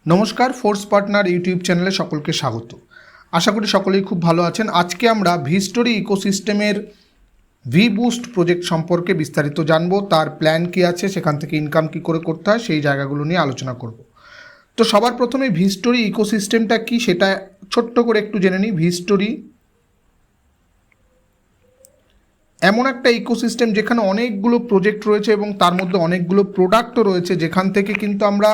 নমস্কার, force partner YouTube চ্যানেলে সকলকে স্বাগত। আশা করি সকলেই খুব ভালো আছেন। আজকে আমরা ভিস্টোরি ইকোসিস্টেমের ভি বুস্ট প্রজেক্ট সম্পর্কে বিস্তারিত জানবো, তার প্ল্যান কী আছে, সেখান থেকে ইনকাম কী করে করতে হয় সেই জায়গাগুলো নিয়ে আলোচনা করব। তো সবার প্রথমে ভিস্টোরি ইকোসিস্টেমটা কি সেটা ছোট্ট করে একটু জেনে নিই। ভিস্টোরি এমন একটা ইকোসিস্টেম যেখানে অনেকগুলো প্রজেক্ট রয়েছে এবং তার মধ্যে অনেকগুলো প্রোডাক্টও রয়েছে, যেখান থেকে কিন্তু আমরা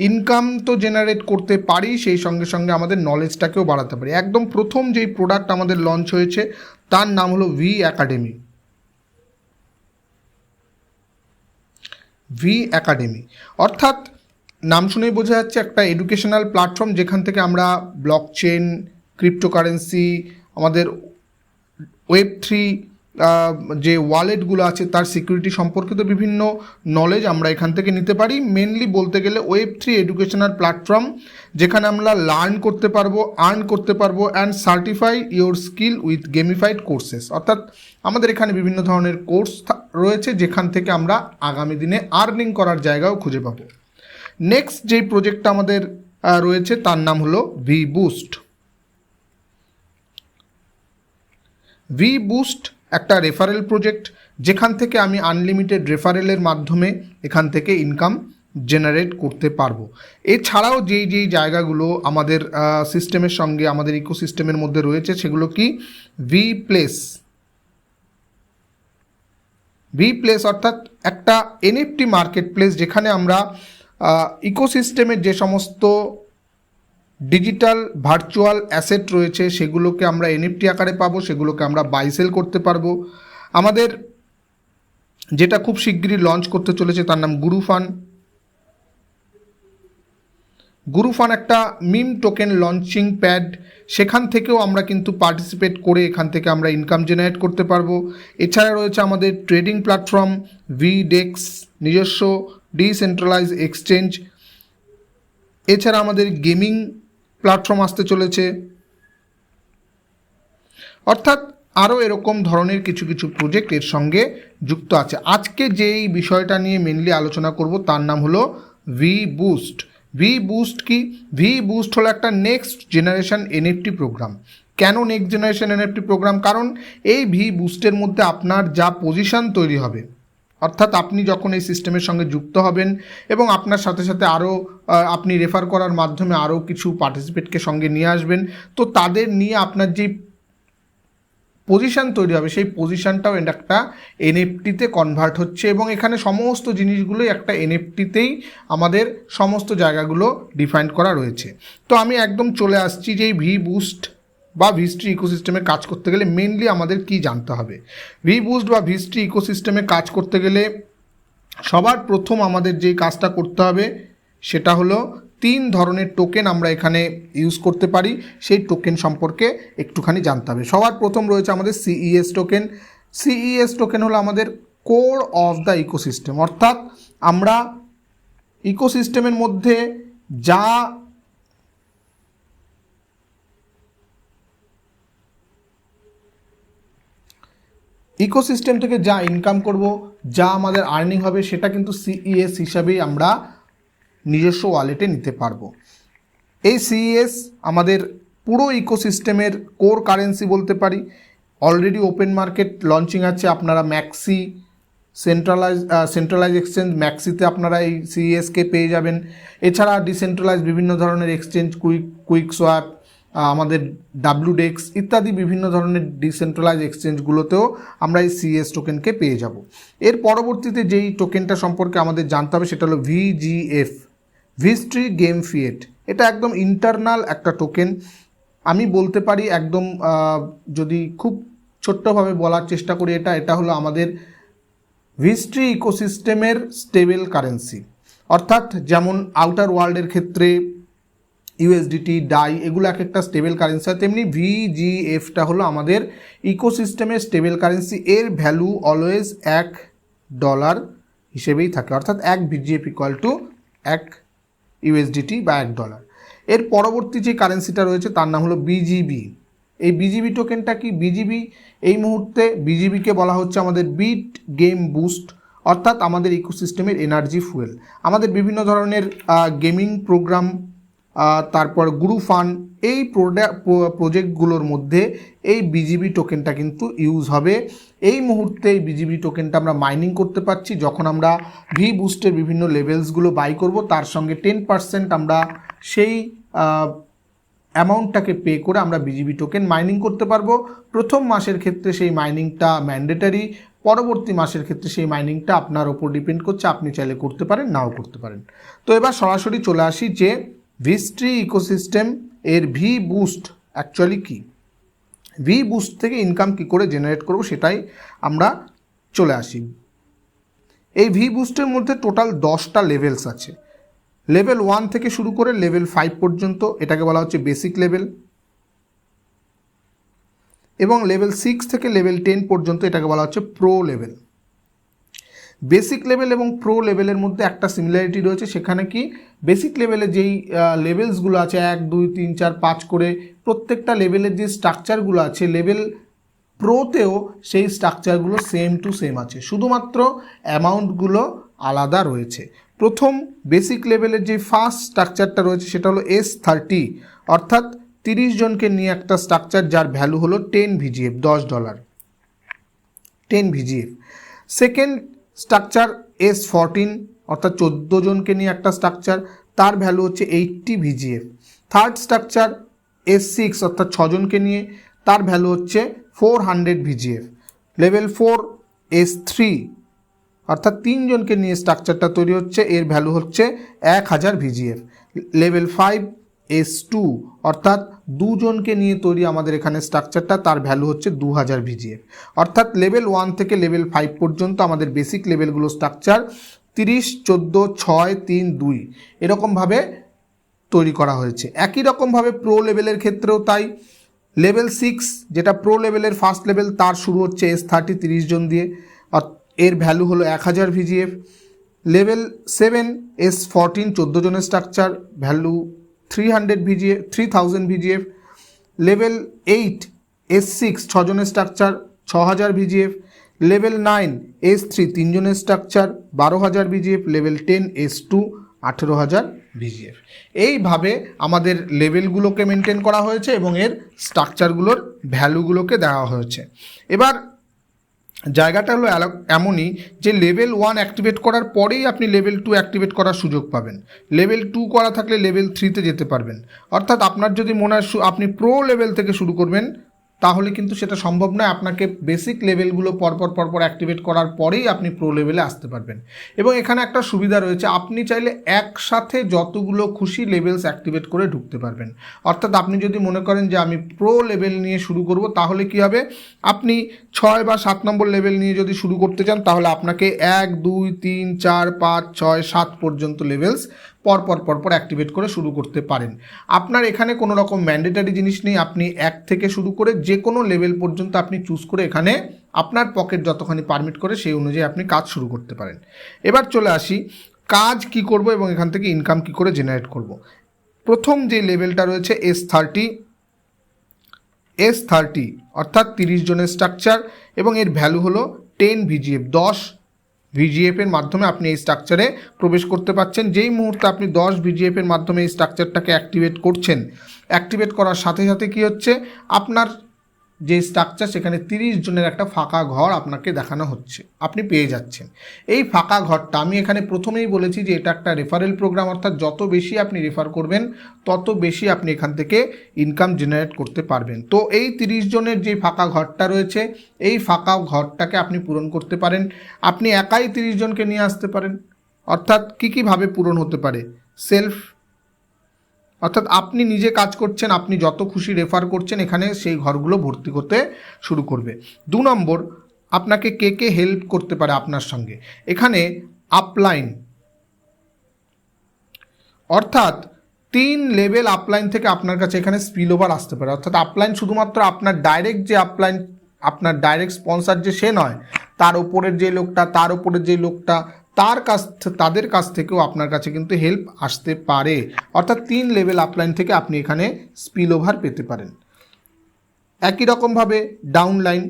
ইনকাম তো জেনারেট করতে পারি, সেই সঙ্গে সঙ্গে আমাদের নলেজটাকেও বাড়াতে পারি। একদম প্রথম যেই প্রোডাক্ট আমাদের লঞ্চ হয়েছে তার নাম হলো ভি একাডেমি। ভি একাডেমি অর্থাৎ নাম শুনেই বোঝা যাচ্ছে একটা এডুকেশনাল প্ল্যাটফর্ম, যেখান থেকে আমরা ব্লকচেন, ক্রিপ্টোকারেন্সি, আমাদের ওয়েব3 যে ওয়ালেটগুলো আছে তার সিকিউরিটি সম্পর্কিত বিভিন্ন নলেজ আমরা এখান থেকে নিতে পারি। মেনলি বলতে গেলে ওয়েব3 এডুকেশনাল প্ল্যাটফর্ম, যেখানে আমরা লার্ন করতে পারবো, আর্ন করতে পারবো and certify your skill with gamified courses. অর্থাৎ আমাদের এখানে বিভিন্ন ধরনের কোর্স রয়েছে, যেখান থেকে আমরা আগামী দিনে আর্নিং করার জায়গাও খুঁজে পাবো। নেক্সট যেই প্রজেক্টটা আমাদের রয়েছে তার নাম হলো ভি বুস্ট। ভি বুস্ট একটা রেফারেল প্রজেক্ট, যেখান থেকে আমি আনলিমিটেড রেফারেলের মাধ্যমে এখান থেকে ইনকাম জেনারেট করতে পারবো। এছাড়াও যেই জায়গাগুলো আমাদের সিস্টেমের সঙ্গে, আমাদের ইকোসিস্টেমের মধ্যে রয়েছে সেগুলো কি, ভি প্লেস। ভি প্লেস অর্থাৎ একটা এনএফটি মার্কেট প্লেস, যেখানে আমরা ইকোসিস্টেমের যে সমস্ত ডিজিটাল ভার্চুয়াল অ্যাসেট রয়েছে সেগুলোকে আমরা এনএফটি আকারে পাবো, সেগুলোকে আমরা বাই সেল করতে পারবো। আমাদের যেটা খুব শিগগিরই লঞ্চ করতে চলেছে তার নাম গুরুফান। গুরুফান একটা মিম টোকেন লঞ্চিং প্যাড, সেখান থেকেও আমরা কিন্তু পার্টিসিপেট করে এখান থেকে আমরা ইনকাম জেনারেট করতে পারবো। এছাড়া রয়েছে আমাদের ট্রেডিং প্ল্যাটফর্ম ভি ডেক্স, নিজস্ব ডিসেন্ট্রালাইজ এক্সচেঞ্জ। এছাড়া আমাদের গেমিং প্ল্যাটফর্ম আসতে চলেছে। অর্থাৎ আরও এরকম ধরনের কিছু কিছু প্রজেক্ট এর সঙ্গে যুক্ত আছে। আজকে যেই বিষয়টা নিয়ে মেনলি আলোচনা করব তার নাম হলো ভি বুস্ট। ভি বুস্ট কি? ভি বুস্ট হলো একটা নেক্সট জেনারেশন এনএফটি প্রোগ্রাম। কেন নেক্সট জেনারেশন এনএফটি প্রোগ্রাম? কারণ এই ভি বুস্টের মধ্যে আপনার যা পজিশন তৈরি হবে, অর্থাৎ আপনি যখন এই সিস্টেমের সঙ্গে যুক্ত হবেন এবং আপনার সাথে সাথে আরও আপনি রেফার করার মাধ্যমে আরও কিছু পার্টিসিপেটকে সঙ্গে নিয়ে আসবেন, তো তাদের নিয়ে আপনার যে পজিশান তৈরি হবে সেই পজিশানটাও একটা এনএফটিতে কনভার্ট হচ্ছে, এবং এখানে সমস্ত জিনিসগুলোই একটা এনএফটিতেই আমাদের সমস্ত জায়গাগুলো ডিফাইন করা রয়েছে। তো আমি একদম চলে আসছি যে ভি বুস্ট বা ভিস্ট্রি ইকোসিস্টেমে কাজ করতে গেলে মেনলি আমাদের কি জানতে হবে। ভি বুস্ট বা ভিস্ট্রি ইকোসিস্টেমে কাজ করতে গেলে সবার প্রথম আমাদের যেই কাজটা করতে হবে সেটা হলো 3 ধরনের টোকেন আমরা এখানে ইউজ করতে পারি, সেই টোকেন সম্পর্কে একটুখানি জানতে হবে। সবার প্রথম রয়েছে আমাদের সিইএস টোকেন। সিইএস টোকেন হলো আমাদের কোর অফ দ্য ইকোসিস্টেম, অর্থাৎ আমরা ইকোসিস্টেমের মধ্যে যা ইকোসিস্টেম থেকে যা ইনকাম করব, যা আমাদের আর্নিং হবে, সেটা কিন্তু সিইএস হিসাবেই আমরা নিজস্ব ওয়ালেটে নিতে পারবো। এই সিইএস আমাদের পুরো ইকোসিস্টেমের কোর কারেন্সি বলতে পারি। অলরেডি ওপেন মার্কেট লঞ্চিং আছে, আপনারা ম্যাক্সি সেন্ট্রালাইজ এক্সচেঞ্জ ম্যাক্সিতে আপনারা এই সিইএসকে পেয়ে যাবেন। এছাড়া ডিসেন্ট্রালাইজ বিভিন্ন ধরনের এক্সচেঞ্জ, কুইক সোয়াপ, আমাদের ডাব্লুডেক্স ইত্যাদি বিভিন্ন ধরনের ডিসেন্ট্রালাইজ এক্সচেঞ্জগুলোতেও আমরা এই সিএস টোকেনকে পেয়ে যাব। এর পরবর্তীতে যেই টোকেনটা সম্পর্কে আমাদের জানতে হবে সেটা হলো ভিজিএফ, ভিস্ট্রি গেম ফিয়েট। এটা একদম ইন্টারনাল একটা টোকেন। আমি বলতে পারি একদম যদি খুব ছোট্টভাবে বলার চেষ্টা করি, এটা হলো আমাদের ভিস্ট্রি ইকোসিস্টেমের স্টেবল কারেন্সি। অর্থাৎ যেমন আউটার ওয়ার্ল্ডের ক্ষেত্রে ইউএসডিটি, ডাই, এগুলো এক একটা স্টেবল কারেন্সি হয়, তেমনি ভিজিএফটা হলো আমাদের ইকোসিস্টেমের স্টেবল কারেন্সি। এর ভ্যালু অলওয়েজ $1 হিসেবেই থাকে, অর্থাৎ 1 ভিজিএফ ইকুয়াল টু 1 ইউএসডিটি বা $1। এর পরবর্তী যে কারেন্সিটা রয়েছে তার নাম হলো বিজিবি। এই বিজিবি টোকেনটা কি? বিজিবি এই মুহূর্তে বিজিবিকে বলা হচ্ছে আমাদের বিট গেম বুস্ট, অর্থাৎ আমাদের ইকোসিস্টেমের এনার্জি ফুয়েল। আমাদের বিভিন্ন ধরনের গেমিং প্রোগ্রাম তারপর গুরু ফান্ড, এই প্রজেক্টগুলোর মধ্যে এই বিজিবি টোকেনটা কিন্তু ইউজ হবে। এই মুহূর্তে এই বিজিবি টোকেনটা আমরা মাইনিং করতে পারছি। যখন আমরা ভি বুস্টের বিভিন্ন লেভেলসগুলো বাই করব, তার সঙ্গে 10% আমরা সেই অ্যামাউন্টটাকে পে করে আমরা বিজিবি টোকেন মাইনিং করতে পারবো। প্রথম মাসের ক্ষেত্রে সেই মাইনিংটা ম্যান্ডেটারি, পরবর্তী মাসের ক্ষেত্রে সেই মাইনিংটা আপনার ওপর ডিপেন্ড করছে, আপনি চাইলে করতে পারেন, নাও করতে পারেন। তো এবার সরাসরি চলে আসি যে ভিস্ট্রি ইকোসিস্টেম এর ভি বুস্ট অ্যাকচুয়ালি কী, ভি বুস্ট থেকে ইনকাম কী করে জেনারেট করব সেটাই আমরা চলে আসি। এই ভি বুস্টের মধ্যে টোটাল 10টা লেভেলস আছে। লেভেল 1 থেকে শুরু করে লেভেল 5 পর্যন্ত, এটাকে বলা হচ্ছে বেসিক লেভেল, এবং লেভেল 6 থেকে লেভেল 10 পর্যন্ত এটাকে বলা হচ্ছে প্রো লেভেল। বেসিক লেভেল এবং প্রো লেভেলের মধ্যে একটা সিমিলারিটি রয়েছে, সেখানে কি বেসিক লেভেলে যেই লেভেলসগুলো আছে 1 2 3 4 5 করে, প্রত্যেকটা লেভেলের যে স্ট্রাকচারগুলো আছে লেভেল প্রোতেও সেই স্ট্রাকচারগুলো সেম টু সেম আছে, শুধুমাত্র অ্যামাউন্টগুলো আলাদা রয়েছে। প্রথম বেসিক লেভেলের যে ফার্স্ট স্ট্রাকচারটা রয়েছে সেটা হলো S30, অর্থাৎ 30 জনকে নিয়ে একটা স্ট্রাকচার, যার ভ্যালু হলো 10 VGF, $10, 10 VGF। Second structure S14, অর্থাৎ 14 জনকে নিয়ে একটা স্ট্রাকচার, তার ভ্যালু হচ্ছে 80 VGF। থার্ড স্ট্রাকচার S6, অর্থাৎ 6 জনকে নিয়ে, তার ভ্যালু হচ্ছে 400 VGF। লেভেল 4 S3, অর্থাৎ 3 জনকে নিয়ে স্ট্রাকচারটা তৈরি হচ্ছে, এর ভ্যালু হচ্ছে 1000 VGF। লেভেল 5 S2, অর্থাৎ 2 জনকে নিয়ে তৈরি আমাদের এখানে স্ট্রাকচারটা, তার ভ্যালু হচ্ছে 2000 VGF। অর্থাৎ লেভেল 1 থেকে লেভেল 5 পর্যন্ত আমাদের বেসিক লেভেলগুলো স্ট্রাকচার 30 14 6 3 2 এরকমভাবে তৈরি করা হয়েছে। একই রকমভাবে প্রো লেভেলের ক্ষেত্রেও তাই। লেভেল 6 যেটা প্রো লেভেলের ফার্স্ট লেভেল, তার শুরু হচ্ছে S30, 30 জন দিয়ে, এর ভ্যালু হলো 1000 VGF। লেভেল 7 S14, 14 জনের structure, value 300 VGF, 3000 VGF। Level 8 S6, 6 জনের স্ট্রাকচার, 6000 VGF। লেভেল 9 S3, 3 জনের structure, 12000 VGF। Level 10 S2, 18000 VGF। এইভাবে আমাদের লেভেলগুলোকে মেনটেন করা হয়েছে এবং এর স্ট্রাকচারগুলোর ভ্যালুগুলোকে দেওয়া হয়েছে। এবার জায়গাটা হলো এমনই যে লেভেল 1 অ্যাক্টিভেট করার পরেই আপনি লেভেল 2 অ্যাক্টিভেট করার সুযোগ পাবেন। লেভেল 2 করা থাকলে লেভেল 3তে যেতে পারবেন। অর্থাৎ আপনার যদি মনে হয় আপনি প্রো লেভেল থেকে শুরু করবেন, তাহলে কিন্তু সেটা সম্ভব নয়। আপনাকে বেসিক লেভেলগুলো পরপর অ্যাক্টিভেট করার পরেই আপনি প্রো লেভেলে আসতে পারবেন। এবং এখানে একটা সুবিধা রয়েছে, আপনি চাইলে একসাথে যতগুলো খুশি লেভেলস অ্যাক্টিভেট করে ঢুকতে পারবেন। অর্থাৎ আপনি যদি মনে করেন যে আমি প্রো লেভেল নিয়ে শুরু করব, তাহলে কি হবে, আপনি 6 বা 7 নম্বর লেভেল নিয়ে যদি শুরু করতে চান, তাহলে আপনাকে 1 2 3 4 5 6 7 পর্যন্ত লেভেলস পরপর অ্যাক্টিভেট করে শুরু করতে পারেন। আপনার এখানে কোনো রকম ম্যান্ডেটারি জিনিস নেই, আপনি 1 থেকে শুরু করে যে কোনো লেভেল পর্যন্ত আপনি চুজ করে এখানে আপনার পকেট যতখানি পারমিট করে সেই অনুযায়ী আপনি কাজ শুরু করতে পারেন। এবার চলে আসি কাজ কি করব এবং এখান থেকে ইনকাম কি করে জেনারেট করব। প্রথম যে লেভেলটা রয়েছে S30, অর্থাৎ 30 জনের স্ট্রাকচার, এবং এর ভ্যালু হলো 10 VGF, 10 VGF এর মাধ্যমে আপনি এই স্ট্রাকচারে প্রবেশ করতে পারছেন। যেই মুহূর্তে আপনি 10 VGF এর মাধ্যমে এই স্ট্রাকচারটাকে অ্যাক্টিভেট করছেন, অ্যাক্টিভেট করার সাথে সাথে কী হচ্ছে, আপনার যে স্ট্রাকচার সেখানে 30 জনের একটা ফাঁকা ঘর আপনাকে দেখানো হচ্ছে, আপনি পেয়ে যাচ্ছেন। এই ফাঁকা ঘরটা আমি এখানে প্রথমেই বলেছি যে এটা একটা রেফারেল প্রোগ্রাম, অর্থাৎ যত বেশি আপনি রেফার করবেন তত বেশি আপনি এখান থেকে ইনকাম জেনারেট করতে পারবেন। তো এই 30 জনের যে ফাঁকা ঘরটা রয়েছে, এই ফাঁকা ঘরটাকে আপনি পূরণ করতে পারেন। আপনি একাই 30 জনকে নিয়ে আসতে পারেন। অর্থাৎ কীভাবে পূরণ হতে পারে, সেলফ, অর্থাৎ আপনি নিজে কাজ করছেন, আপনি যত খুশি রেফার করছেন, এখানে সেই ঘরগুলো ভর্তি করতে শুরু করবে। 2 নম্বর, আপনাকে কে হেল্প করতে পারে আপনার সঙ্গে, এখানে আপলাইন, অর্থাৎ 3 লেভেল আপলাইন থেকে আপনার কাছে এখানে স্পিল ওভার আসতে পারে। অর্থাৎ আপলাইন শুধুমাত্র আপনার ডাইরেক্ট যে আপলাইন, আপনার ডাইরেক্ট স্পন্সার যে সে নয়, তার ওপরের যে লোকটা, তার ওপরের যে লোকটা, তাদের কাছ থেকেও আপনার কাছে কিন্তু হেল্প আসতে পারে। অর্থাৎ 3 লেভেল আপলাইন থেকে আপনি এখানে স্পিল ওভার পেতে পারেন। একই রকমভাবে ডাউনলাইন,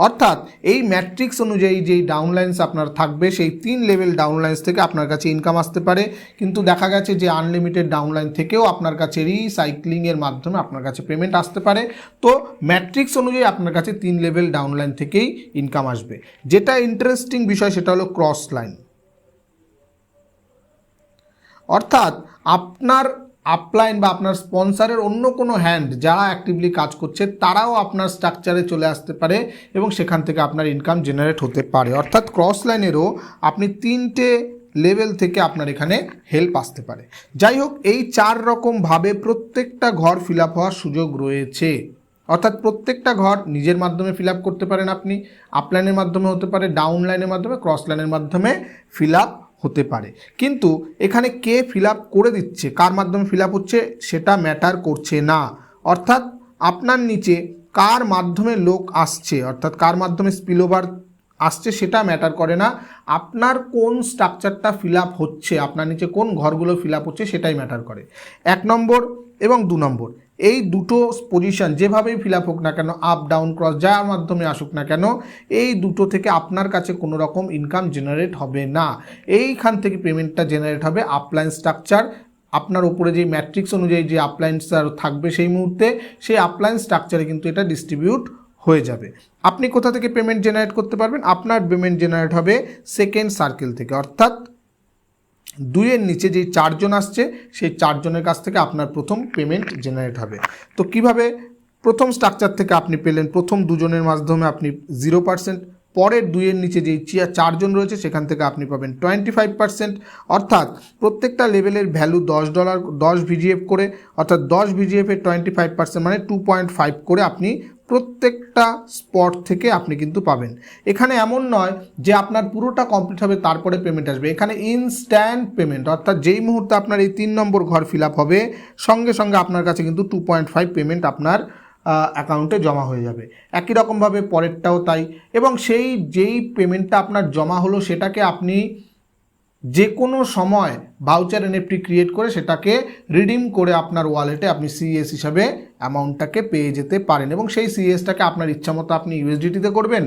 অর্থাৎ এই ম্যাট্রিক্স অনুযায়ী যেই ডাউনলাইন্স আপনার থাকবে সেই 3 লেভেল ডাউনলাইন্স থেকে আপনার কাছে ইনকাম আসতে পারে, কিন্তু দেখা গেছে যে আনলিমিটেড ডাউনলাইন থেকেও আপনার কাছে রিসাইক্লিংয়ের মাধ্যমে আপনার কাছে পেমেন্ট আসতে পারে। তো ম্যাট্রিক্স অনুযায়ী আপনার কাছে 3 লেভেল ডাউনলাইন থেকেই ইনকাম আসবে। যেটা ইন্টারেস্টিং বিষয় সেটা হলো ক্রস লাইন, অর্থাৎ আপনার আপলাইন বা আপনার স্পন্সরের অন্য কোনো হ্যান্ড যারা অ্যাক্টিভলি কাজ করছে তারাও আপনার স্ট্রাকচারে চলে আসতে পারে এবং সেখান থেকে আপনার ইনকাম জেনারেট হতে পারে। অর্থাৎ ক্রস লাইনেরও আপনি 3টে লেভেল থেকে আপনার এখানে হেল্প আসতে পারে। যাই হোক, এই 4 রকমভাবে প্রত্যেকটা ঘর ফিল আপ হওয়ার সুযোগ রয়েছে। অর্থাৎ প্রত্যেকটা ঘর নিজের মাধ্যমে ফিল আপ করতে পারেন, আপনি আপলাইনের মাধ্যমে হতে পারে, ডাউন লাইনের মাধ্যমে, ক্রস লাইনের মাধ্যমে ফিল আপ হতে পারে। কিন্তু এখানে কে ফিল আপ করে দিচ্ছে, কার মাধ্যমে ফিল আপ হচ্ছে সেটা ম্যাটার করছে না। অর্থাৎ আপনার নিচে কার মাধ্যমে লোক আসছে, অর্থাৎ কার মাধ্যমে স্পিল ওভার আসছে সেটা ম্যাটার করে না, আপনার কোন স্ট্রাকচারটা ফিল আপ হচ্ছে, আপনার নিচে কোন ঘরগুলো ফিল আপ হচ্ছে সেটাই ম্যাটার করে। 1 নম্বর এবং 2 নম্বর এই দুটো পজিশন যেভাবেই ফিল আপ হোক না কেন, আপ ডাউন ক্রস যার মাধ্যমে আসুক না কেন, এই দুটো থেকে আপনার কাছে কোনো রকম ইনকাম জেনারেট হবে না। এইখান থেকে পেমেন্টটা জেনারেট হবে আপলাইন স্ট্রাকচার, আপনার উপরে যে ম্যাট্রিক্স অনুযায়ী যে আপলাইন্স থাকবে সেই মুহূর্তে সেই আপলাইন স্ট্রাকচারে কিন্তু এটা ডিস্ট্রিবিউট হয়ে যাবে। আপনি কোথা থেকে পেমেন্ট জেনারেট করতে পারবেন? আপনার পেমেন্ট জেনারেট হবে সেকেন্ড সার্কেল থেকে, অর্থাৎ 2-এর নিচে যেই 4 জন আসছে সেই 4 জনের কাছ থেকে আপনার প্রথম পেমেন্ট জেনারেট হবে। তো কিভাবে? প্রথম স্ট্রাকচার থেকে আপনি পেলেন, প্রথম 2 জনের মাধ্যমে আপনি 0%, পরের 2-এর নিচে যেই 4 জন রয়েছে সেখান থেকে আপনি পাবেন 25%, অর্থাৎ প্রত্যেকটা লেভেলের ভ্যালু $10 10 ভিজিএফ করে, অর্থাৎ 10 ভিজিএফের 25% মানে 2.5 করে আপনি প্রত্যেকটা স্পট থেকে আপনি কিন্তু পাবেন। এখানে এমন নয় যে আপনার পুরোটা কমপ্লিট হবে তারপরে পেমেন্ট আসবে, এখানে ইনস্ট্যান্ট পেমেন্ট, অর্থাৎ যেই মুহূর্তে আপনার এই 3 নম্বর ঘর ফিল আপ হবে সঙ্গে সঙ্গে আপনার কাছে কিন্তু 2.5 পেমেন্ট আপনার অ্যাকাউন্টে জমা হয়ে যাবে। একই রকমভাবে পরেরটাও তাই, এবং যেই পেমেন্টটা আপনার জমা হলো সেটাকে আপনি যে কোনো সময় ভাউচার এনএফটি ক্রিয়েট করে সেটাকে রিডিম করে আপনার ওয়ালেটে আপনি সিএস হিসাবে অ্যামাউন্টটাকে পেয়ে যেতে পারেন, এবং সেই সিএসটাকে আপনার ইচ্ছা মতো আপনি ইউএসডিটিতে করবেন,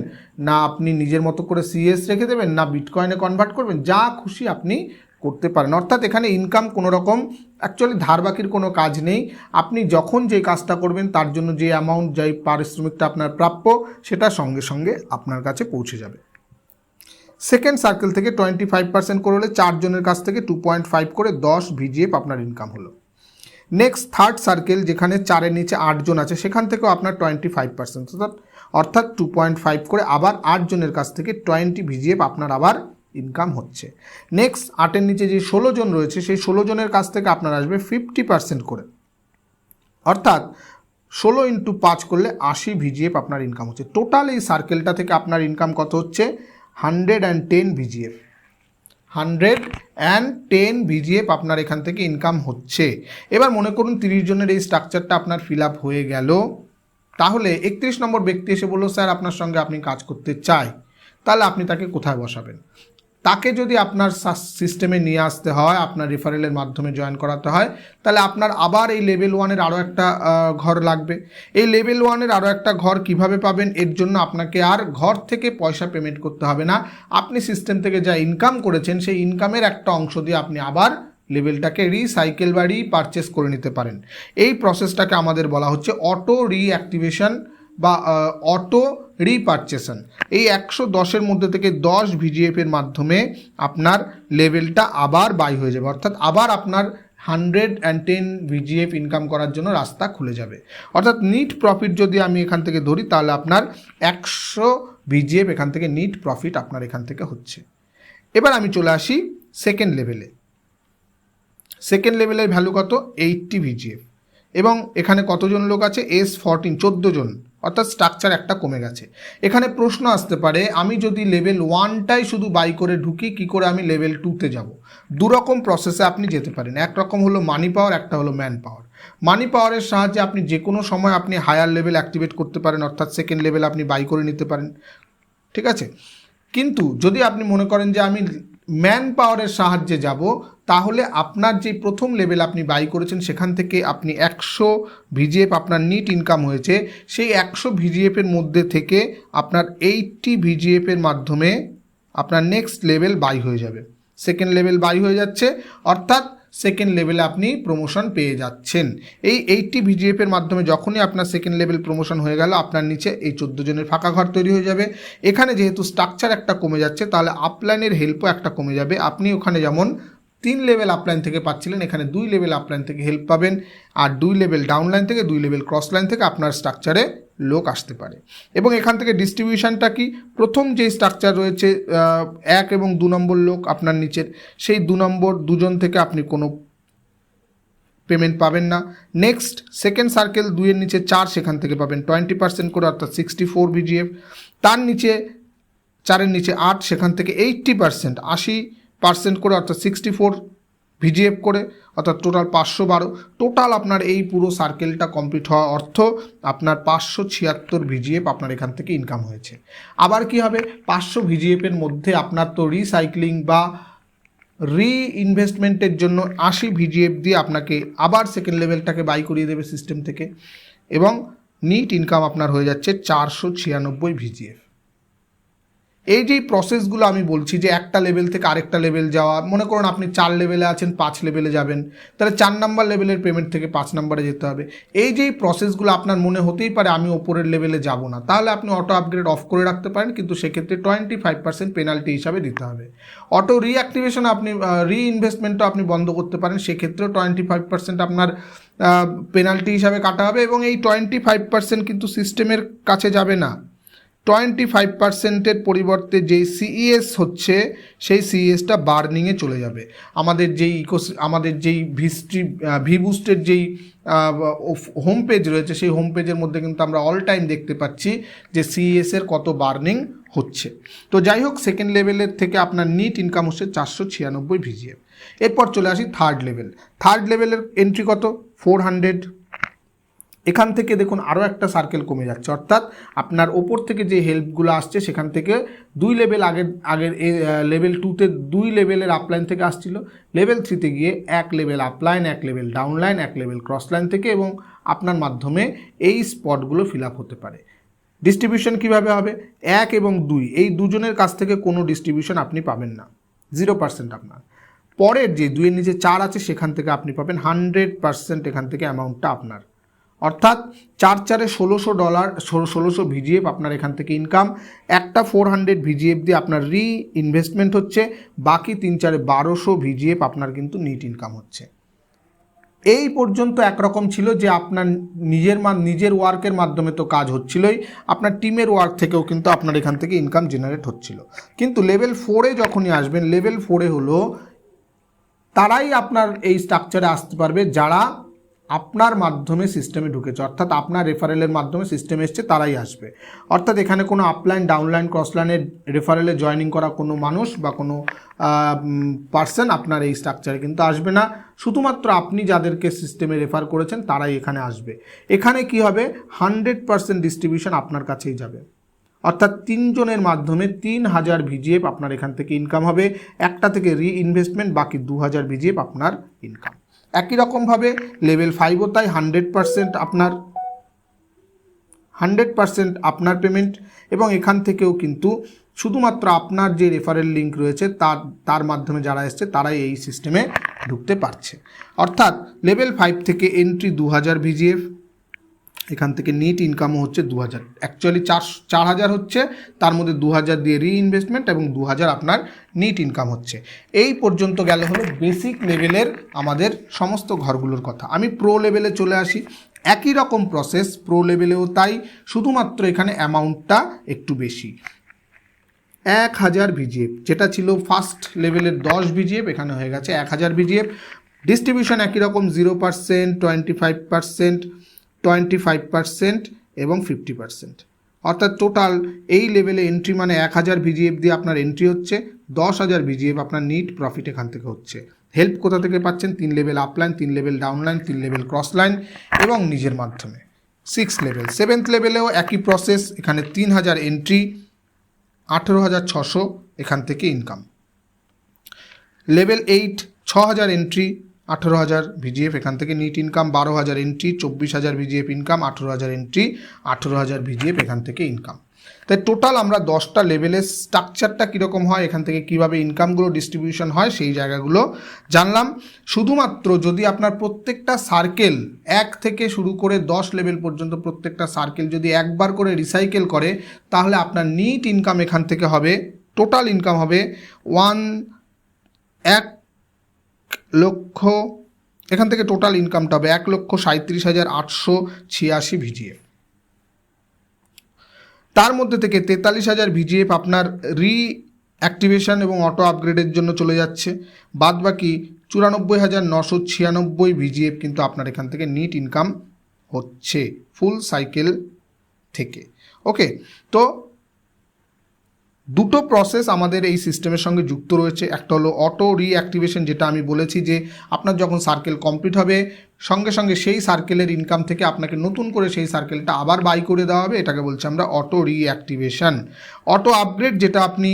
না আপনি নিজের মতো করে সিএস রেখে দেবেন, না বিটকয়েনে কনভার্ট করবেন, যা খুশি আপনি করতে পারেন। অর্থাৎ এখানে ইনকাম কোনো রকম অ্যাকচুয়ালি ধারবাকির কোনো কাজ নেই। আপনি যখন যেই কাজটা করবেন তার জন্য যে অ্যামাউন্ট, যেই পারিশ্রমিকটা আপনার প্রাপ্য সেটা সঙ্গে সঙ্গে আপনার কাছে পৌঁছে যাবে। সেকেন্ড সার্কেল থেকে 25% করে হলে 4 জনের কাছ থেকে 2.5 করে 10 ভিজিএফ আপনার ইনকাম হলো। নেক্সট থার্ড সার্কেল যেখানে 4-এর নিচে 8 জন আছে সেখান থেকেও আপনার 25%, অর্থাৎ 2.5 করে আবার 8 জনের কাছ থেকে 20 ভিজিএফ আপনার আবার ইনকাম হচ্ছে। নেক্সট 8-এর নিচে যে 16 জন রয়েছে সেই 16 জনের কাছ থেকে আপনার আসবে 50% করে, অর্থাৎ 16 × 5 করলে 80 ভিজিএফ আপনার ইনকাম হচ্ছে। টোটাল এই সার্কেলটা থেকে আপনার ইনকাম কত হচ্ছে? 110 ভিজিএফ, 110 ভিজিএফ আপনার এখান থেকে ইনকাম হচ্ছে। এবার মনে করুন 30 জনের এই স্ট্রাকচারটা আপনার ফিল আপ হয়ে গেল, তাহলে 31 নম্বর ব্যক্তি এসে বলল স্যার আপনার সঙ্গে আপনি কাজ করতে চাই, তাহলে আপনি তাকে কোথায় বসাবেন? তাকে যদি আপনার সিস্টেমে নিয়ে আসতে হয়, আপনার রেফারেলের মাধ্যমে জয়েন করাতে হয়, তাহলে আপনার আবার এই লেভেল 1-এর আরও একটা ঘর লাগবে। এই লেভেল 1-এর আরও একটা ঘর কিভাবে পাবেন? এর জন্য আপনাকে আর ঘর থেকে পয়সা পেমেন্ট করতে হবে না, আপনি সিস্টেম থেকে যা ইনকাম করেছেন সেই ইনকামের একটা অংশ দিয়ে আপনি আবার লেভেলটাকে রিসাইকেল বা রিপারচেস করে নিতে পারেন। এই প্রসেসটাকে আমাদের বলা হচ্ছে অটো রিঅ্যাক্টিভেশন বা অটো রিপারচেশন। এই 110-এর মধ্যে থেকে 10 ভিজিএফের মাধ্যমে আপনার লেভেলটা আবার বাই হয়ে যাবে, অর্থাৎ আবার আপনার 110 ভিজিএফ ইনকাম করার জন্য রাস্তা খুলে যাবে। অর্থাৎ নিট প্রফিট যদি আমি এখান থেকে ধরি তাহলে আপনার 100 ভিজিএফ এখান থেকে নিট প্রফিট আপনার এখান থেকে হচ্ছে। এবার আমি চলে আসি সেকেন্ড লেভেলে। সেকেন্ড লেভেলের ভ্যালু কত? 80 ভিজিএফ, এবং এখানে কতজন লোক আছে? S14 14 জন, অর্থাৎ স্ট্রাকচার একটা কমে গেছে। এখানে প্রশ্ন আসতে পারে আমি যদি লেভেল 1টাই শুধু বাই করে ঢুকি কী করে আমি লেভেল 2তে যাব? দুরকম প্রসেসে আপনি যেতে পারেন, একরকম হলো মানি পাওয়ার, একটা হলো ম্যান পাওয়ার। মানি পাওয়ারের সাহায্যে আপনি যে কোনো সময় আপনি হায়ার লেভেল অ্যাক্টিভেট করতে পারেন, অর্থাৎ সেকেন্ড লেভেল আপনি বাই করে নিতে পারেন, ঠিক আছে। কিন্তু যদি আপনি মনে করেন যে আমি ম্যান পাওয়ারের সাহায্যে যাব, তাহলে আপনার যে প্রথম লেভেল আপনি বাই করেছেন সেখান থেকে আপনি 100 ভিজিএফ আপনার নিট ইনকাম হয়েছে, সেই 100 ভিজিএফের মধ্যে থেকে আপনার 80 ভিজিএফের মাধ্যমে আপনার নেক্সট লেভেল বাই হয়ে যাবে, সেকেন্ড লেভেল বাই হয়ে যাচ্ছে, অর্থাৎ সেকেন্ড লেভেলে আপনি প্রমোশন পেয়ে যাচ্ছেন। এই 80 ভিজিএফের মাধ্যমে যখনই আপনার সেকেন্ড লেভেল প্রমোশন হয়ে গেল, আপনার নিচে এই 14 জনের ফাঁকা ঘর তৈরি হয়ে যাবে। এখানে যেহেতু স্ট্রাকচার একটা কমে যাচ্ছে, তাহলে আপলাইনের হেল্পও একটা কমে যাবে। আপনি ওখানে যেমন 3 লেভেল আপলাইন থেকে পাচ্ছিলেন, এখানে 2 লেভেল আপলাইন থেকে হেল্প পাবেন, আর 2 লেভেল ডাউনলাইন থেকে, 2 লেভেল ক্রস লাইন থেকে আপনার স্ট্রাকচারে লোক আসতে পারে। এবং এখান থেকে ডিস্ট্রিবিউশনটা কি, প্রথম যেই স্ট্রাকচার রয়েছে 1 এবং 2 নম্বর লোক আপনার নিচের, সেই 2 নম্বর 2 জন থেকে আপনি কোনো পেমেন্ট পাবেন না। নেক্সট সেকেন্ড সার্কেল 2-এর নিচে 4, সেখান থেকে পাবেন 20% করে, অর্থাৎ 64 ভিজিএফ। তার নিচে 4-এর নিচে 8, সেখান থেকে 80% করে, অর্থাৎ 64 ভিজিএফ করে, অর্থাৎ টোটাল 512। টোটাল আপনার এই পুরো সার্কেলটা কমপ্লিট হওয়া অর্থ আপনার 576 ভিজিএফ আপনার এখান থেকে ইনকাম হয়েছে। আবার কি হবে, 500 ভিজিএফের মধ্যে আপনার তো রিসাইক্লিং বা ইনভেস্টমেন্টের জন্য 80 ভিজিএফ দিয়ে আপনাকে আবার সেকেন্ড লেভেলটাকে বাই করিয়ে দেবে সিস্টেম থেকে, এবং নিট ইনকাম আপনার হয়ে যাচ্ছে 496 ভিজিএফ। এই যে প্রসেসগুলো আমি বলছি, যে একটা লেভেল থেকে আরেকটা লেভেল যাওয়া, মনে করুন আপনি 4 লেভেলে আছেন, 5 লেভেলে যাবেন, তাহলে 4 নাম্বার লেভেলের পেমেন্ট থেকে 5 নাম্বারে যেতে হবে। এই যে প্রসেসগুলো আপনার মনে হতেই পারে আমি ওপরের লেভেলে যাব না, তাহলে আপনি অটো আপগ্রেড অফ করে রাখতে পারেন, কিন্তু সেক্ষেত্রে 25% পেনাল্টি হিসাবে দিতে হবে। অটো রিঅ্যাক্টিভেশন আপনি ইনভেস্টমেন্টও আপনি বন্ধ করতে পারেন, সেক্ষেত্রেও 25% আপনার পেনাল্টি হিসাবে কাটা হবে। এবং এই 25% কিন্তু সিস্টেমের কাছে যাবে না, 25%-এর পরিবর্তে যেই সিইএস হচ্ছে, সেই সিইএসটা বার্নিংয়ে চলে যাবে। আমাদের যেই ভিবুস্টের যেই হোম পেজ রয়েছে, সেই হোম পেজের মধ্যে কিন্তু আমরা অল টাইম দেখতে পাচ্ছি যে সিইএসের কত বার্নিং হচ্ছে। তো যাই হোক, সেকেন্ড লেভেলের থেকে আপনার নিট ইনকাম হচ্ছে 496 ভিজিএফ। এরপর চলে আসি থার্ড লেভেল। থার্ড লেভেলের এন্ট্রি কত, 400। এখান থেকে দেখুন আরও একটা সার্কেল কমে যাচ্ছে, অর্থাৎ আপনার ওপর থেকে যে হেল্পগুলো আসছে সেখান থেকে 2 লেভেল আগের লেভেল 2-তে 2 লেভেলের আপলাইন থেকে আসছিল, লেভেল 3-তে গিয়ে 1 level upline, 1 level downline, 1 level cross line থেকে, এবং আপনার মাধ্যমে এই স্পটগুলো ফিল আপ হতে পারে। ডিস্ট্রিবিউশন কিভাবে হবে, 1 এবং 2 এই দুজনের কাছ থেকে কোনো ডিস্ট্রিবিউশন আপনি পাবেন না, 0% আপনার। পরের যে 2-এর নিচে 4 আছে, সেখান থেকে আপনি পাবেন 100%, এখান থেকে অ্যামাউন্টটা আপনার, অর্থাৎ 4-4-এ $1600, 1600 ভিজিএফ আপনার এখান থেকে ইনকাম। একটা 400 ভিজিএফ দিয়ে আপনার ইনভেস্টমেন্ট হচ্ছে, বাকি 3-4-এ 1200 ভিজিএফ আপনার কিন্তু নিট ইনকাম হচ্ছে। এই পর্যন্ত একরকম ছিল যে আপনার নিজের ওয়ার্কের মাধ্যমে তো কাজ হচ্ছিলই, আপনার টিমের ওয়ার্ক থেকেও কিন্তু আপনার এখান থেকে ইনকাম জেনারেট হচ্ছিল। কিন্তু লেভেল 4-এ যখনই আসবেন, লেভেল 4-এ হলো তারাই আপনার এই স্ট্রাকচারে আসতে পারবে যারা আপনার মাধ্যমে সিস্টেমে ঢুকেছে, অর্থাৎ আপনার রেফারেলের মাধ্যমে সিস্টেমে এসছে, তারাই আসবে। অর্থাৎ এখানে কোনো আপলাইন, ডাউনলাইন, ক্রসলাইনের রেফারেলে জয়েনিং করা কোনো মানুষ বা কোনো পার্সন আপনার এই স্ট্রাকচারে কিন্তু আসবে না। শুধুমাত্র আপনি যাদেরকে সিস্টেমে রেফার করেছেন তারাই এখানে আসবে। এখানে কি হবে, 100% ডিস্ট্রিবিউশন আপনার কাছেই যাবে, অর্থাৎ 3 জনের মাধ্যমে 3000 ভিজিএফ আপনার এখান থেকে ইনকাম হবে। একটা থেকে ইনভেস্টমেন্ট, বাকি 2000 ভিজিএফ আপনার ইনকাম। একই রকমভাবে লেভেল 5-ও তাই, 100% আপনার পেমেন্ট, এবং এখান থেকেও কিন্তু শুধুমাত্র আপনার যে রেফারেল লিঙ্ক রয়েছে তার মাধ্যমে যারা এসছে তারাই এই সিস্টেমে ঢুকতে পারছে। অর্থাৎ লেভেল 5 থেকে এন্ট্রি 2000 ভিজিএফ, এখান থেকে নিট ইনকামও হচ্ছে 2000, অ্যাকচুয়ালি 4000 হচ্ছে, তার মধ্যে 2000 দিয়ে ইনভেস্টমেন্ট এবং 2000 আপনার নিট ইনকাম হচ্ছে। এই পর্যন্ত গেলে হলো বেসিক লেভেলের আমাদের সমস্ত ঘরগুলোর কথা। আমি প্রো লেভেলে চলে আসি, একই রকম প্রসেস, প্রো লেভেলেও তাই, শুধুমাত্র এখানে অ্যামাউন্টটা একটু বেশি। 1000 ভিজিএফ, যেটা ছিল ফার্স্ট লেভেলের 10 ভিজিএফ, এখানে হয়ে গেছে 1000 ভিজিএফ। ডিস্ট্রিবিউশন একই রকম, 0%, 25% এবং 50%, অর্থাৎ টোটাল এই লেভেলে এন্ট্রি মানে 1000 ভিজিএফ দিয়ে আপনার এন্ট্রি হচ্ছে, 10000 ভিজিএফ আপনার নিট প্রফিট এখান থেকে হচ্ছে। হেল্প কোথা থেকে পাচ্ছেন, 3 level upline, 3 level downline, 3 level cross line এবং নিজের মাধ্যমে। 6 লেভেল, 7th লেভেলেও একই প্রসেস, এখানে 3000 এন্ট্রি, 18600 এখান থেকে ইনকাম। লেভেল 8 6,000 এন্ট্রি 18,000 ভিজিএফ এখান থেকে NEET income, 12,000 entry 24,000 VGF income, 18,000 entry 18,000 VGF এখান থেকে ইনকাম। তাই টোটাল আমরা 10টা লেভেলের স্ট্রাকচারটা কীরকম হয়, এখান থেকে কীভাবে ইনকামগুলো ডিস্ট্রিবিউশন হয় সেই জায়গাগুলো জানলাম। শুধুমাত্র যদি আপনার প্রত্যেকটা সার্কেল 1 থেকে শুরু করে 10 লেভেল পর্যন্ত প্রত্যেকটা সার্কেল যদি একবার করে রিসাইকেল করে, তাহলে আপনার নিট ইনকাম এখান থেকে হবে, টোটাল ইনকাম হবে 1 লক্ষ, এখান থেকে টোটাল ইনকামটা হবে 1,37,886 ভিজিএফ। তার মধ্যে থেকে 43,000 ভিজিএফ আপনার রিঅ্যাক্টিভেশন এবং অটো আপগ্রেডের জন্য চলে যাচ্ছে, বাদ বাকি 94,996 ভিজিএফ কিন্তু আপনার এখান থেকে নিট ইনকাম হচ্ছে ফুল সাইকেল থেকে। ওকে, তো দুটো প্রসেস আমাদের এই সিস্টেমের সঙ্গে যুক্ত রয়েছে। একটা হলো অটো রিঅ্যাক্টিভেশন, যেটা আমি বলেছি যে আপনার যখন সার্কেল কমপ্লিট হবে সঙ্গে সঙ্গে সেই সার্কেলের ইনকাম থেকে আপনাকে নতুন করে সেই সার্কেলটা আবার বাই করে দেওয়া হবে, এটাকে বলছি আমরা অটো রিঅ্যাক্টিভেশন। অটো আপগ্রেড, যেটা আপনি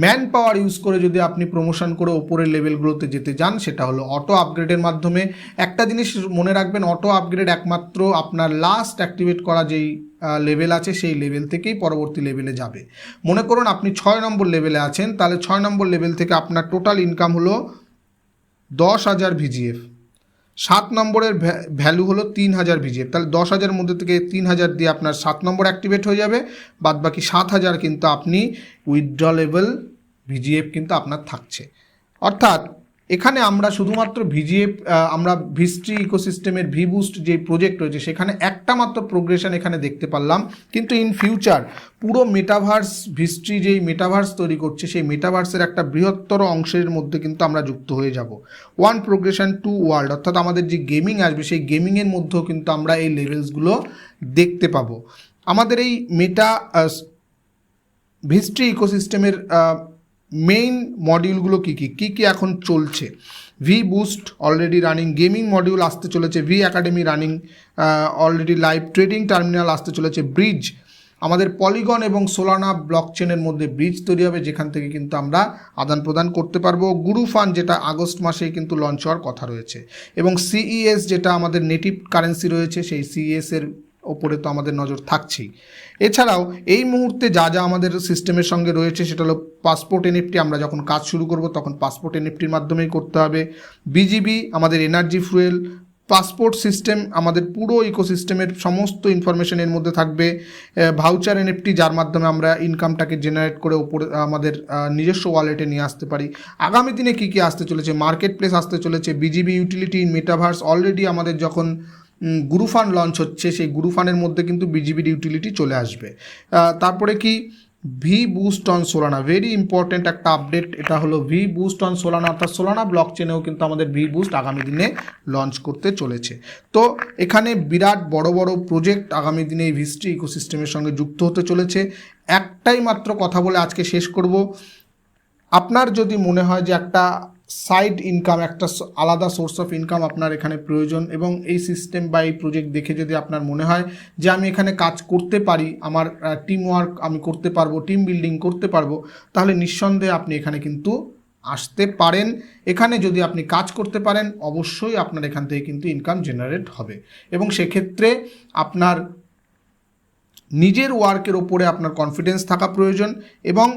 ম্যান পাওয়ার ইউজ করে যদি আপনি প্রমোশন করে ওপরের লেভেলগুলোতে যেতে চান, সেটা হলো অটো আপগ্রেডের মাধ্যমে। একটা জিনিস মনে রাখবেন, অটো আপগ্রেড একমাত্র আপনার লাস্ট অ্যাক্টিভেট করা যেই লেভেল আছে সেই লেভেল থেকেই পরবর্তী লেভেলে যাবে। মনে করুন আপনি 6 নম্বর লেভেলে আছেন, তাহলে 6 নম্বর লেভেল থেকে আপনার টোটাল ইনকাম হলো 10,000 ভিজিএফ, 7 নম্বরের ভ্যালু হলো 3,000 ভিজিএফ, তাহলে 10,000 মধ্যে থেকে 3,000 দিয়ে আপনার 7 নম্বর অ্যাক্টিভেট হয়ে যাবে, বাদ বাকি 7,000 কিন্তু আপনি উইথড্রলেবল ভিজিএফ কিন্তু আপনার থাকছে। অর্থাৎ এখানে আমরা শুধুমাত্র ভিজিএফ, আমরা ভিস্ট্রি ইকোসিস্টেমের ভিবুস্ট যে প্রজেক্ট রয়েছে সেখানে একটা মাত্র প্রোগ্রেশন এখানে দেখতে পারলাম, কিন্তু ইন ফিউচার পুরো মেটাভার্স, ভিস্ট্রি যেই মেটাভার্স তৈরি করছে সেই মেটাভার্সের একটা বৃহত্তর অংশের মধ্যে কিন্তু আমরা যুক্ত হয়ে যাব। 1 প্রোগ্রেশন 2 ওয়ার্ল্ড, অর্থাৎ আমাদের যে গেমিং আসবে সেই গেমিংয়ের মধ্যেও কিন্তু আমরা এই লেভেলসগুলো দেখতে পাবো। আমাদের এই ভিস্ট্রি ইকোসিস্টেমের মেইন মডিউলগুলো কী কী এখন চলছে। V boost already running, gaming module আসতে চলেছে, V academy running already live, trading terminal আসতে চলেছে, ব্রিজ, আমাদের পলিগন এবং সোলানা ব্লকচেনের মধ্যে ব্রিজ তৈরি হবে যেখান থেকে কিন্তু আমরা আদান প্রদান করতে পারবো। গুরু ফান্ড, যেটা আগস্ট মাসেই কিন্তু লঞ্চ হওয়ার কথা রয়েছে, এবং সিইএস যেটা আমাদের নেটিভ কারেন্সি রয়েছে সেই সিইএসের ওপরে তো আমাদের নজর থাকছেই। এছাড়াও এই মুহূর্তে যা যা আমাদের সিস্টেমের সঙ্গে রয়েছে সেটা হলো পাসপোর্ট এনএফটি, আমরা যখন কাজ শুরু করব তখন পাসপোর্ট এনএফটির মাধ্যমেই করতে হবে। বিজিবি আমাদের এনার্জি ফুয়েল, পাসপোর্ট সিস্টেম আমাদের পুরো ইকোসিস্টেমের সমস্ত ইনফরমেশনের মধ্যে থাকবে। ভাউচার এনএফটি, যার মাধ্যমে আমরা ইনকামটাকে জেনারেট করে ওপরে আমাদের নিজস্ব ওয়ালেটে নিয়ে আসতে পারি। আগামী দিনে কী কী আসতে চলেছে, মার্কেট প্লেস আসতে চলেছে, BGB utility in metaverse, already আমাদের যখন গুরু ফান্ড লঞ্চ হচ্ছে সেই গুরু ফান্ডের মধ্যে কিন্তু বিজিবির ইউটিলিটি চলে আসবে। তারপরে কি V boost on Solana, very important একটা আপডেট, এটা হলো ভি বুস্ট অন সোলানা, অর্থাৎ সোলানা ব্লক চেনেও কিন্তু আমাদের ভি বুস্ট আগামী দিনে লঞ্চ করতে চলেছে। তো এখানে বিরাট বড় বড় প্রজেক্ট আগামী দিনে এই ভিস্ট্রি ইকোসিস্টেমের সঙ্গে যুক্ত হতে চলেছে। একটাই মাত্র কথা বলে আজকে শেষ করব, আপনার যদি মনে হয় যে একটা সাইড ইনকাম, একটা আলাদা সোর্স অফ ইনকাম আপনার এখানে প্রয়োজন, এবং এই সিস্টেম বা এই প্রজেক্ট দেখে যদি আপনার মনে হয় যে আমি এখানে কাজ করতে পারি, আমার টিম ওয়ার্ক আমি করতে পারবো, টিম বিল্ডিং করতে পারবো, তাহলে নিঃসন্দেহে আপনি এখানে কিন্তু আসতে পারেন। এখানে যদি আপনি কাজ করতে পারেন অবশ্যই আপনার এখান থেকে কিন্তু ইনকাম জেনারেট হবে, এবং সেক্ষেত্রে আপনার নিজের ওয়ার্কের ওপরে আপনার কনফিডেন্স থাকা প্রয়োজন, এবং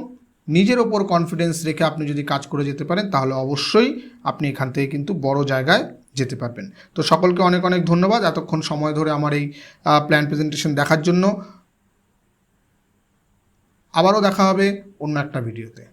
নিজের ওপর কনফিডেন্স রেখে আপনি যদি কাজ করে যেতে পারেন তাহলে অবশ্যই আপনি এখান থেকে কিন্তু বড় জায়গায় যেতে পারবেন। তো সকলকে অনেক অনেক ধন্যবাদ এতক্ষণ সময় ধরে আমার এই প্ল্যান প্রেজেন্টেশন দেখার জন্য। আবারও দেখা হবে অন্য একটা ভিডিওতে।